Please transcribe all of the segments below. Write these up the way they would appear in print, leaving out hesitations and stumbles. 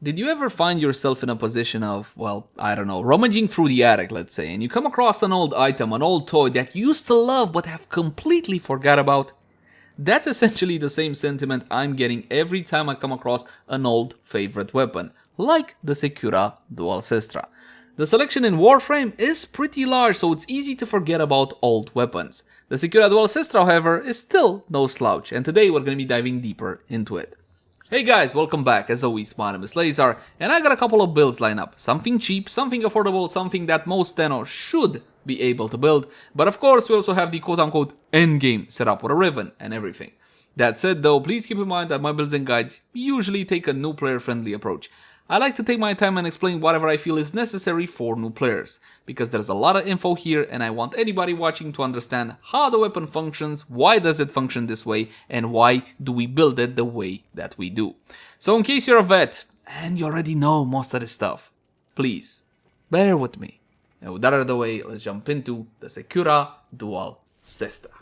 Did you ever find yourself in a position of, well, I don't know, rummaging through the attic, let's say, and you come across an old item, an old toy that you used to love but have completely forgot about? That's essentially the same sentiment I'm getting every time I come across an old favorite weapon, like the Secura Dual Cestra. The selection in Warframe is pretty large, so it's easy to forget about old weapons. The Secura Dual Cestra, however, is still no slouch, and today we're going to be diving deeper into it. Hey guys, welcome back. As always, my name is Leyzar, and I got a couple of builds lined up. Something cheap, something affordable, something that most tenors should be able to build. But of course, we also have the quote-unquote endgame set up with a Riven and everything. That said though, please keep in mind that my builds and guides usually take a new player-friendly approach. I like to take my time and explain whatever I feel is necessary for new players, because there's a lot of info here and I want anybody watching to understand how the weapon functions, why does it function this way, and why do we build it the way that we do. So in case you're a vet, and you already know most of this stuff, please, bear with me. And with that out of the way, let's jump into the Secura Dual Cestra.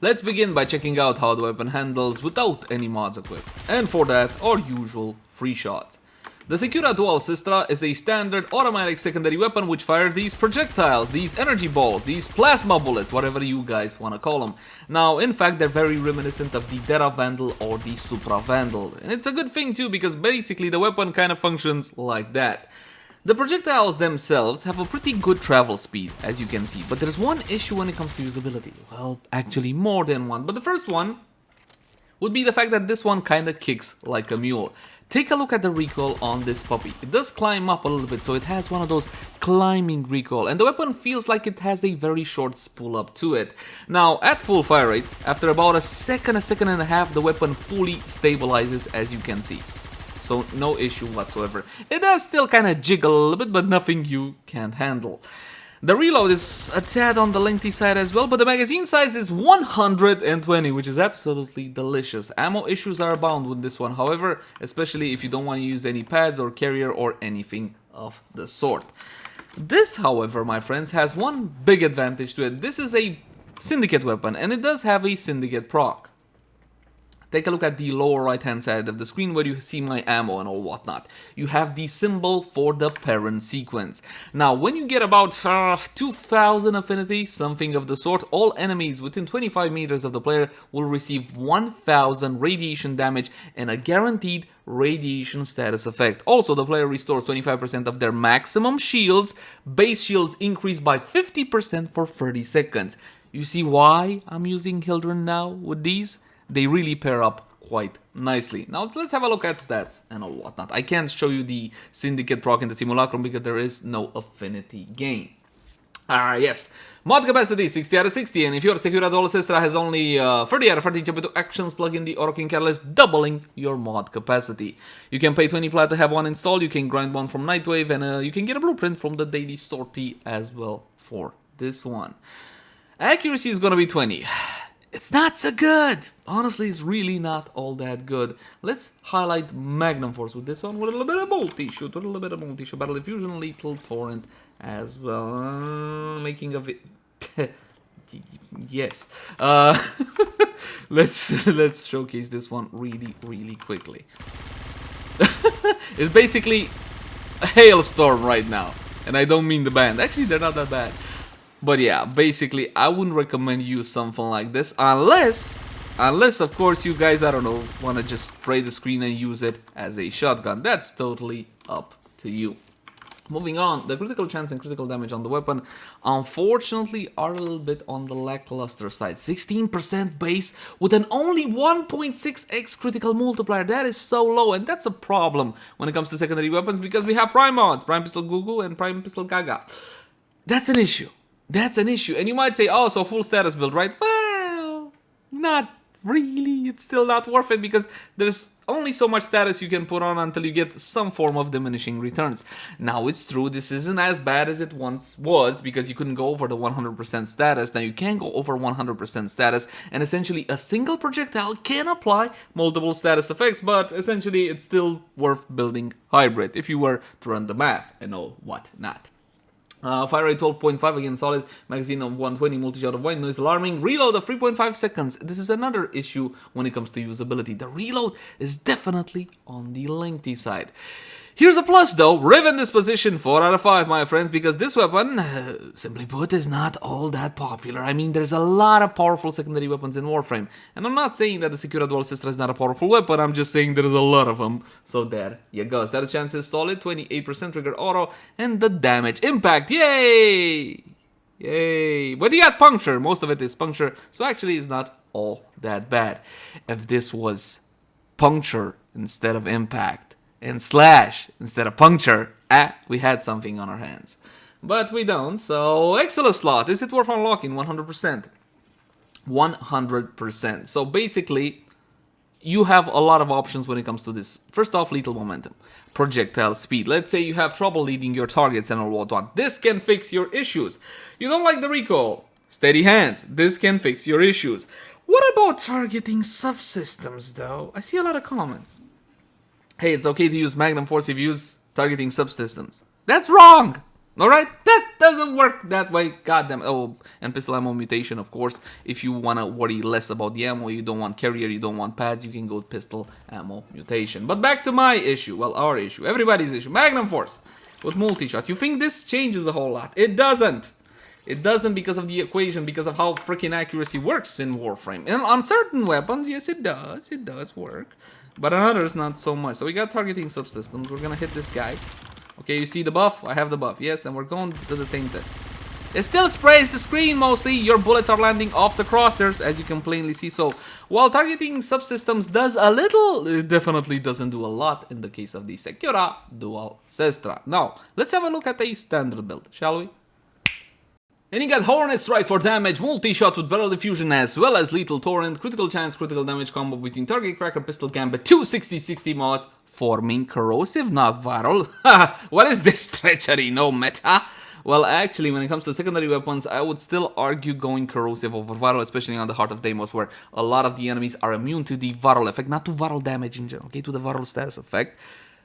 Let's begin by checking out how the weapon handles without any mods equipped, and for that, our usual free shots. The Secura Dual Cestra is a standard automatic secondary weapon which fires these projectiles, these energy balls, these plasma bullets, whatever you guys want to call them. Now, in fact, they're very reminiscent of the Dera Vandal or the Supra Vandal. And it's a good thing too, because basically the weapon kind of functions like that. The projectiles themselves have a pretty good travel speed, as you can see, but there's one issue when it comes to usability. Well, actually more than one, but the first one would be the fact that this one kind of kicks like a mule. Take a look at the recoil on this puppy. It does climb up a little bit, so it has one of those climbing recoil, and the weapon feels like it has a very short spool up to it. Now, at full fire rate, after about a second and a half, the weapon fully stabilizes, as you can see. So no issue whatsoever. It does still kind of jiggle a little bit, but nothing you can't handle. The reload is a tad on the lengthy side as well, but the magazine size is 120, which is absolutely delicious. Ammo issues are abound with this one, however, especially if you don't want to use any pads or carrier or anything of the sort. This, however, my friends, has one big advantage to it. This is a Syndicate weapon, and it does have a Syndicate proc. Take a look at the lower right hand side of the screen where you see my ammo and all whatnot. You have the symbol for the Perrin Sequence. Now, when you get about 2000 affinity, something of the sort, all enemies within 25 meters of the player will receive 1000 radiation damage and a guaranteed radiation status effect. Also, the player restores 25% of their maximum shields. Base shields increase by 50% for 30 seconds. You see why I'm using Hildryn now with these? They really pair up quite nicely. Now let's have a look at stats and all whatnot. I can't show you the Syndicate proc in the simulacrum because there is no affinity gain. Yes, mod capacity 60 out of 60, and if your Secura Dual Cestra has only 30 out of 30, jump into actions, plug in the Auto King Catalyst, doubling your mod capacity. You can pay 20 plat to have one installed, you can grind one from Nightwave, and you can get a blueprint from the daily sortie as well for this one. Accuracy is gonna be 20. It's not so good. Honestly, it's really not all that good. Let's highlight Magnum Force with this one with a little bit of Multishot, Battle Diffusion, Lethal Torrent as well. Making of it. Yes. Let's showcase this one really quickly. It's basically a Hailstorm right now, and I don't mean the band. Actually, they're not that bad. But yeah, basically, I wouldn't recommend you use something like this unless of course you guys, I don't know, want to just spray the screen and use it as a shotgun. That's totally up to you. Moving on, the critical chance and critical damage on the weapon, unfortunately, are a little bit on the lackluster side. 16% base with an only 1.6x critical multiplier. That is so low, and that's a problem when it comes to secondary weapons because we have Prime mods, Prime Pistol Gugu and Prime Pistol Gaga. That's an issue. That's an issue. And you might say, oh, so full status build, right? Well, not really. It's still not worth it because there's only so much status you can put on until you get some form of diminishing returns. Now, it's true, this isn't as bad as it once was because you couldn't go over the 100% status. Now, you can go over 100% status, and essentially a single projectile can apply multiple status effects, but essentially it's still worth building hybrid if you were to run the math and all whatnot. Fire rate 12.5, again solid. Magazine of 120, multi-shot of white noise alarming. Reload of 3.5 seconds. This is another issue when it comes to usability. The reload is definitely on the lengthy side. Here's a plus though, Riven disposition 4 out of 5, my friends, because this weapon, simply put, is not all that popular. I mean, there's a lot of powerful secondary weapons in Warframe, and I'm not saying that the Secura Dual Cestra is not a powerful weapon, I'm just saying there's a lot of them. So there you go. Status chance is solid, 28% trigger auto, and the damage impact, yay! Yay! But you got puncture, most of it is puncture, so actually it's not all that bad. If this was puncture instead of impact, and slash instead of puncture, we had something on our hands. But we don't, so excellent slot. Is it worth unlocking? 100%. 100%. So basically, you have a lot of options when it comes to this. First off, lethal momentum. Projectile speed. Let's say you have trouble leading your targets and all whatnot. This can fix your issues. You don't like the recoil? Steady hands. This can fix your issues. What about targeting subsystems though? I see a lot of comments. Hey, it's okay to use Magnum Force if you use targeting subsystems. That's wrong! Alright? That doesn't work that way. Goddamn. Oh, and pistol ammo mutation, of course. If you want to worry less about the ammo, you don't want carrier, you don't want pads, you can go with pistol ammo mutation. But back to my issue. Well, our issue. Everybody's issue. Magnum Force with multi-shot. You think this changes a whole lot? It doesn't. It doesn't because of the equation, because of how freaking accuracy works in Warframe. And on certain weapons, yes, it does. It does work. But on others, not so much. So we got targeting subsystems. We're gonna hit this guy. Okay, you see the buff? I have the buff. Yes, and we're going to the same test. It still sprays the screen mostly. Your bullets are landing off the crosshairs, as you can plainly see. So while targeting subsystems does a little, it definitely doesn't do a lot in the case of the Secura Dual Cestra. Now, let's have a look at a standard build, shall we? And you got Hornet Strike for damage, multi-shot with barrel diffusion as well as lethal torrent, critical chance, critical damage combo between target cracker, pistol gambit, 260-60 mods, forming corrosive, not viral. What is this treachery? No meta? Well, actually, when it comes to secondary weapons, I would still argue going corrosive over viral, especially on the Heart of Deimos, where a lot of the enemies are immune to the viral effect, not to viral damage in general, okay, to the viral status effect.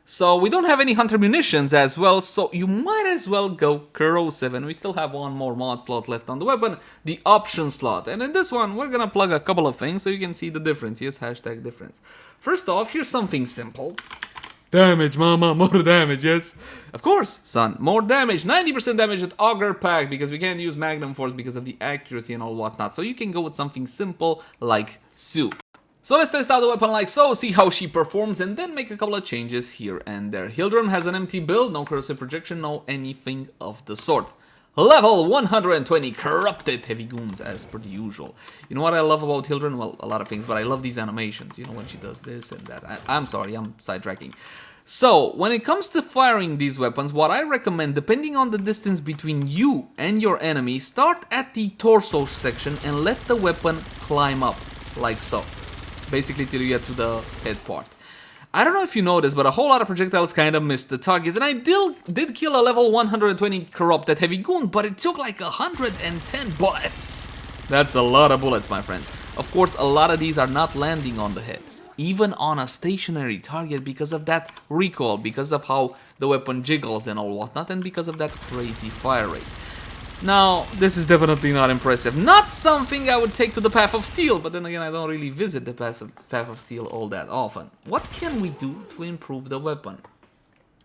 So we don't have any hunter munitions as well, so you might as well go corrosive, and we still have one more mod slot left on the weapon, the option slot. And in this one, we're gonna plug a couple of things so you can see the difference. Yes, hashtag difference. First off, here's something simple. Damage, mama, more damage, yes. Of course, son, more damage. 90% damage with Auger Pack, because we can't use Magnum Force because of the accuracy and all whatnot. So you can go with something simple like Soup. So let's test out the weapon like so, see how she performs, and then make a couple of changes here and there. Hildryn has an empty build, no corrosive projection, no anything of the sort. Level 120, corrupted heavy goons as per the usual. You know what I love about Hildryn? Well, a lot of things, but I love these animations. You know, when she does this and that. I'm sorry, I'm sidetracking. So, when it comes to firing these weapons, what I recommend, depending on the distance between you and your enemy, start at the torso section and let the weapon climb up, like so. Basically till you get to the head part. I don't know if you noticed, but a whole lot of projectiles kind of missed the target, and I did kill a level 120 corrupted heavy goon, but it took like 110 bullets. That's a lot of bullets, my friends. Of course, a lot of these are not landing on the head, even on a stationary target, because of that recoil, because of how the weapon jiggles and all whatnot, and because of that crazy fire rate. Now, this is definitely not impressive. Not something I would take to the Path of Steel, but then again, I don't really visit the Path of Steel all that often. What can we do to improve the weapon?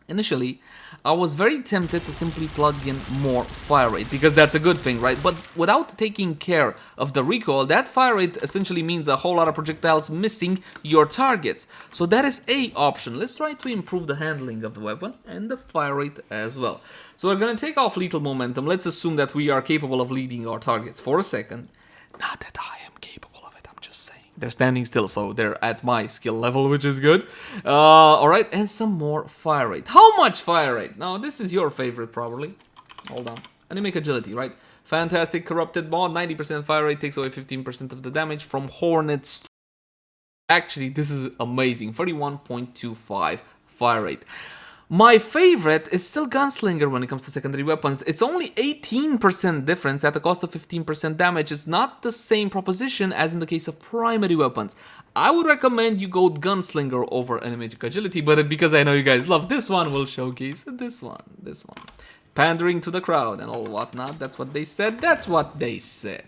Initially, I was very tempted to simply plug in more fire rate, because that's a good thing, right? But without taking care of the recoil, that fire rate essentially means a whole lot of projectiles missing your targets. So that is a option. Let's try to improve the handling of the weapon and the fire rate as well. So we're going to take off lethal momentum. Let's assume that we are capable of leading our targets for a second. Not that I am capable of it, I'm just saying. They're standing still, so they're at my skill level, which is good. Alright, and some more fire rate. How much fire rate? Now, this is your favorite, probably. Hold on. Anemic agility, right? Fantastic corrupted mod. 90% fire rate takes away 15% of the damage from Hornets. Actually, this is amazing. 31.25 fire rate. My favorite is still Gunslinger when it comes to secondary weapons. It's only 18% difference at the cost of 15% damage. It's not the same proposition as in the case of primary weapons. I would recommend you go with Gunslinger over Animatic Agility, but because I know you guys love this one, we'll showcase this one. pandering to the crowd and all whatnot. That's what they said. That's what they said.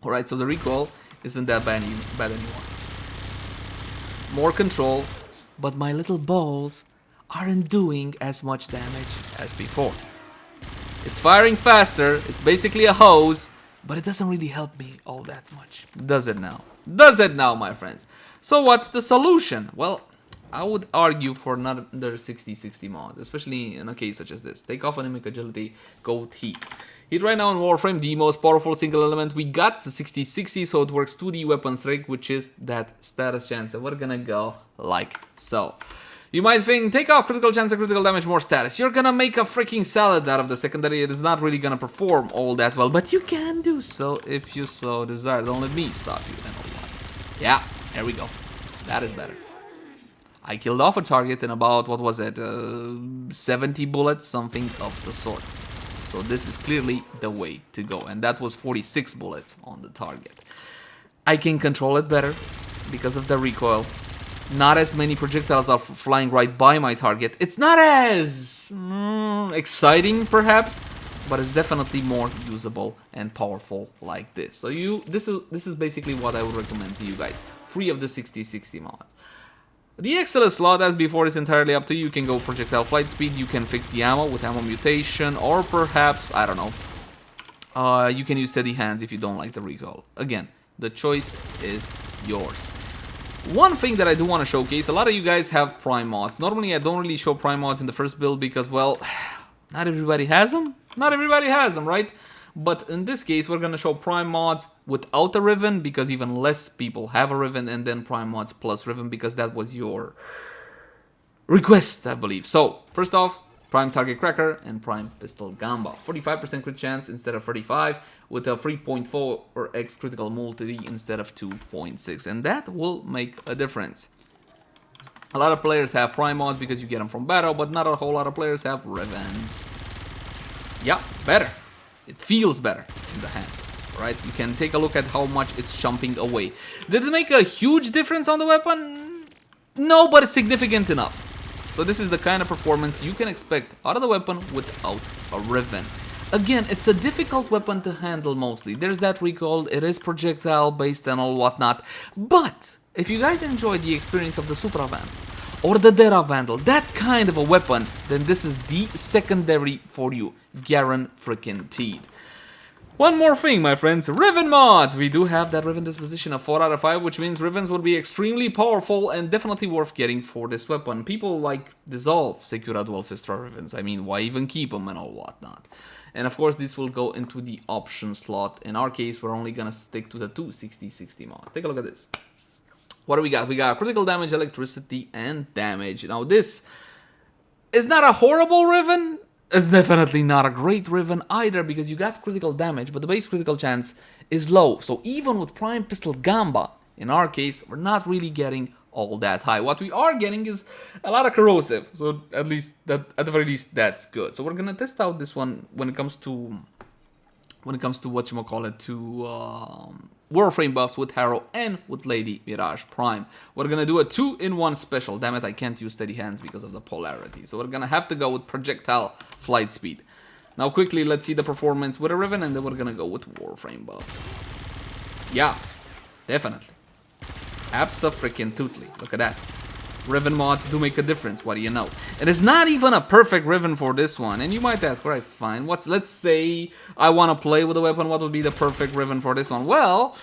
Alright, so the recoil isn't that bad anymore. More control, but my little balls aren't doing as much damage as before. It's firing faster, it's basically a hose, but it doesn't really help me all that much. Does it now? Does it now, my friends? So what's the solution? Well, I would argue for another 60-60 mod, especially in a case such as this. Take off anemic agility, go with heat. Heat right now in Warframe, the most powerful single element we got is 60-60, so it works 2D weapon strike, which is that status chance, and we're gonna go like so. You might think, take off critical chance and critical damage, more status. You're gonna make a freaking salad out of the secondary. It is not really gonna perform all that well, but you can do so if you so desire. Don't let me stop you. Yeah, there we go. That is better. I killed off a target in about, what was it, 70 bullets, something of the sort. So this is clearly the way to go. And that was 46 bullets on the target. I can control it better because of the recoil. Not as many projectiles are flying right by my target. It's not as exciting, perhaps, but it's definitely more usable and powerful like this. So this is basically what I would recommend to you guys. Free of the 60-60 mod. The XL slot, as before, is entirely up to you. You can go projectile flight speed, you can fix the ammo with ammo mutation, or perhaps, I don't know, you can use steady hands if you don't like the recoil. Again, the choice is yours. One thing that I do want to showcase, a lot of you guys have prime mods. Normally I don't really show prime mods in the first build because, well, not everybody has them. Not everybody has them, right? But in this case, we're going to show prime mods without a Riven because even less people have a Riven, and then prime mods plus Riven because that was your request, I believe. So, first off, prime target cracker and prime pistol gamba. 45% crit chance instead of 35 with a 3.4x critical multi instead of 2.6. And that will make a difference. A lot of players have prime mods because you get them from battle, but not a whole lot of players have Rivens. Yeah, better. It feels better in the hand, right? You can take a look at how much it's jumping away. Did it make a huge difference on the weapon? No, but it's significant enough. So this is the kind of performance you can expect out of the weapon without a Riven. Again, it's a difficult weapon to handle mostly. There's that recoil, it is projectile based and all whatnot. But if you guys enjoy the experience of the Supra Vandal or the Dera Vandal, that kind of a weapon, then this is the secondary for you. Guaranteed. One more thing, my friends, Riven mods. We do have that Riven disposition of 4 out of 5, which means Rivens will be extremely powerful and definitely worth getting for this weapon. People like dissolve Secura Dual Cestra Rivens. I mean, why even keep them and all whatnot? And of course, this will go into the option slot. In our case, we're only gonna stick to the 260-60 mods. Take a look at this. What do we got? We got critical damage, electricity, and damage. Now, this is not a horrible Riven. It's definitely not a great Riven either because you got critical damage, but the base critical chance is low. So even with Prime Pistol Gamba, in our case, we're not really getting all that high. What we are getting is a lot of corrosive. So at the very least, that's good. So we're gonna test out this one when it comes to whatchamacallit, to Warframe buffs with Harrow and with Lady Mirage Prime. We're gonna do a 2-in-1 special. Damn it, I can't use steady hands because of the polarity. So we're gonna have to go with projectile flight speed. Now quickly, let's see the performance with a Riven, and then we're gonna go with Warframe buffs. Yeah, definitely. Abso-freaking-tootly. Look at that. Riven mods do make a difference, what do you know? It is not even a perfect Riven for this one. And you might ask, alright, fine, let's say I want to play with a weapon, what would be the perfect Riven for this one? Well,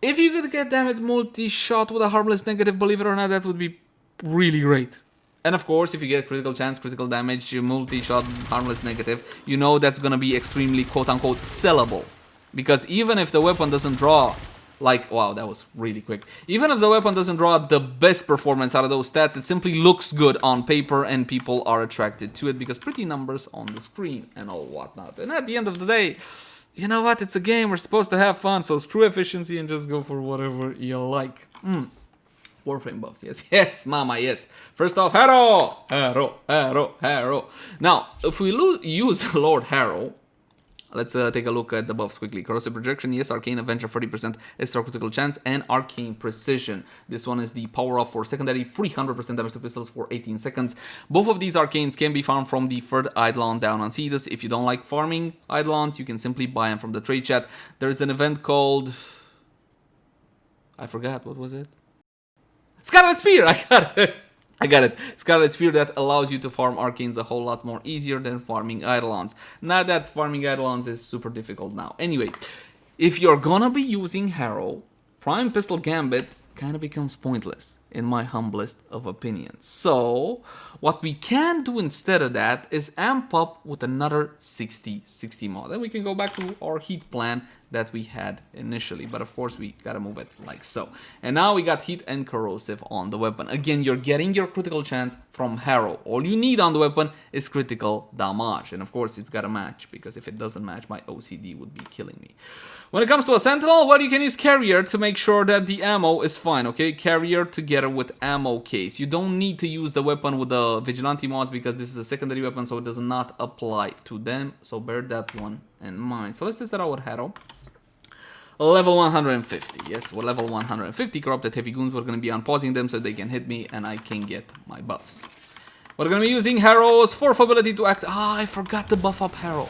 if you could get damage multi-shot with a harmless negative, believe it or not, that would be really great. And of course, if you get critical chance, critical damage, multi-shot, harmless negative, you know that's gonna be extremely quote-unquote sellable. Because even if the weapon doesn't draw, like, wow, that was really quick. Even if the weapon doesn't draw the best performance out of those stats, it simply looks good on paper and people are attracted to it because pretty numbers on the screen and all whatnot. And at the end of the day, you know what? It's a game. We're supposed to have fun, so screw efficiency and just go for whatever you like. Warframe buffs, yes, yes, mama, yes. First off, Harrow! Harrow, Harrow, Harrow. Now, if we use Lord Harrow, Let's take a look at the buffs quickly. Corrosive Projection, yes. Arcane Avenger, 30% extra critical chance, and Arcane Precision. This one is the power up for secondary, 300% damage to pistols for 18 seconds. Both of these arcanes can be farmed from the third Eidolon down on Cetus. If you don't like farming Eidolons, you can simply buy them from the trade chat. There's an event called... I forgot, what was it? Scarlet Spear! I got it. Scarlet Spear that allows you to farm arcanes a whole lot more easier than farming Eidolons. Not that farming Eidolons is super difficult now. Anyway, if you're gonna be using Harrow, Prime Pistol Gambit kind of becomes pointless, in my humblest of opinions. So, what we can do instead of that is amp up with another 60-60 mod. And we can go back to our heat plan that we had initially. But of course, we gotta move it like so. And now we got heat and corrosive on the weapon. Again, you're getting your critical chance from Harrow. All you need on the weapon is critical damage. And of course, it's gotta match, because if it doesn't match, my OCD would be killing me. When it comes to a Sentinel, well, you can use Carrier to make sure that the ammo is fine, okay? Carrier together with ammo case. You don't need to use the weapon with the Vigilante mods, because this is a secondary weapon, so it does not apply to them. So bear that one in mind. So let's test that out with Harrow. Level 150, yes, with level 150 Corrupted Heavy Goons, we're going to be unpausing them so they can hit me and I can get my buffs. We're going to be using Harrow's 4th ability to act... I forgot to buff up Harrow.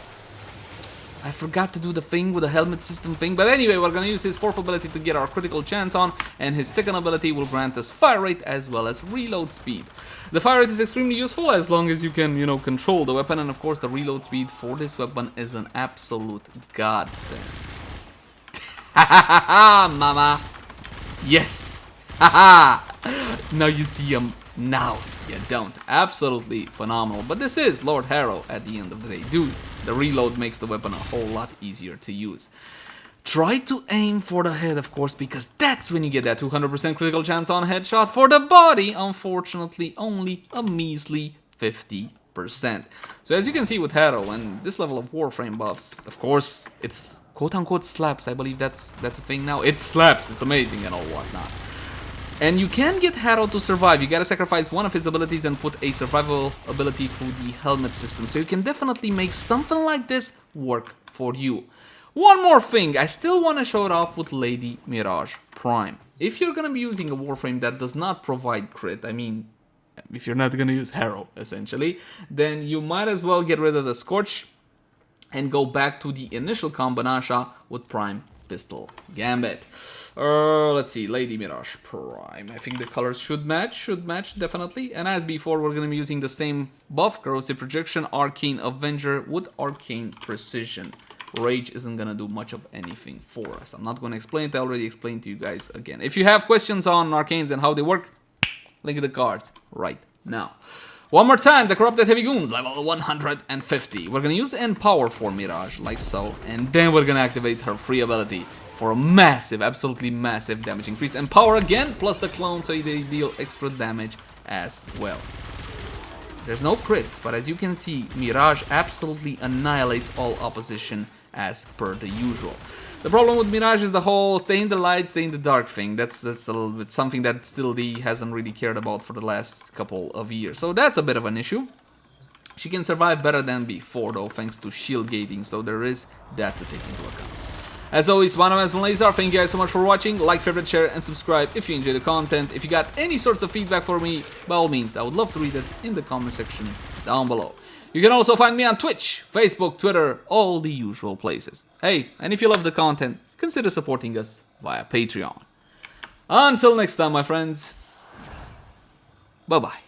I forgot to do the thing with the helmet system thing, but anyway, we're going to use his 4th ability to get our critical chance on, and his 2nd ability will grant us fire rate as well as reload speed. The fire rate is extremely useful as long as you can, you know, control the weapon, and of course the reload speed for this weapon is an absolute godsend. Ha ha ha, mama! Yes! Ha ha! Now you see him, now you don't. Absolutely phenomenal. But this is Lord Harrow at the end of the day. Dude, the reload makes the weapon a whole lot easier to use. Try to aim for the head, of course, because that's when you get that 200% critical chance on headshot. For the body, unfortunately, only a measly 50%. So as you can see with Harrow and this level of Warframe buffs, of course, it's quote-unquote slaps. I believe that's a thing now. It slaps. It's amazing and all whatnot. And you can get Harrow to survive. You gotta sacrifice one of his abilities and put a survival ability through the helmet system. So you can definitely make something like this work for you. One more thing, I still want to show it off with Lady Mirage Prime. If you're gonna be using a Warframe that does not provide crit, I mean, if you're not gonna use Harrow, essentially, then you might as well get rid of the Scorch and go back to the initial combination with Prime Pistol Gambit. Let's see, Lady Mirage Prime. I think the colors should match definitely. And as before, we're gonna be using the same buff, Corrosive Projection, Arcane Avenger with Arcane Precision. Rage isn't gonna do much of anything for us. I'm not gonna explain it, I already explained to you guys again. If you have questions on Arcanes and how they work, link in the cards right now. One more time, the Corrupted Heavy Goons, level 150. We're gonna use Empower for Mirage, like so, and then we're gonna activate her free ability for a massive, absolutely massive damage increase. Empower again, plus the clone, so they deal extra damage as well. There's no crits, but as you can see, Mirage absolutely annihilates all opposition as per the usual. The problem with Mirage is the whole stay in the light, stay in the dark thing. That's a little bit something that Still D hasn't really cared about for the last couple of years. So that's a bit of an issue. She can survive better than before though, thanks to shield gating, so there is that to take into account. As always, my name is Lazar. Thank you guys so much for watching. Like, favorite, share, and subscribe if you enjoy the content. If you got any sorts of feedback for me, by all means, I would love to read it in the comment section down below. You can also find me on Twitch, Facebook, Twitter, all the usual places. Hey, and if you love the content, consider supporting us via Patreon. Until next time, my friends, bye-bye.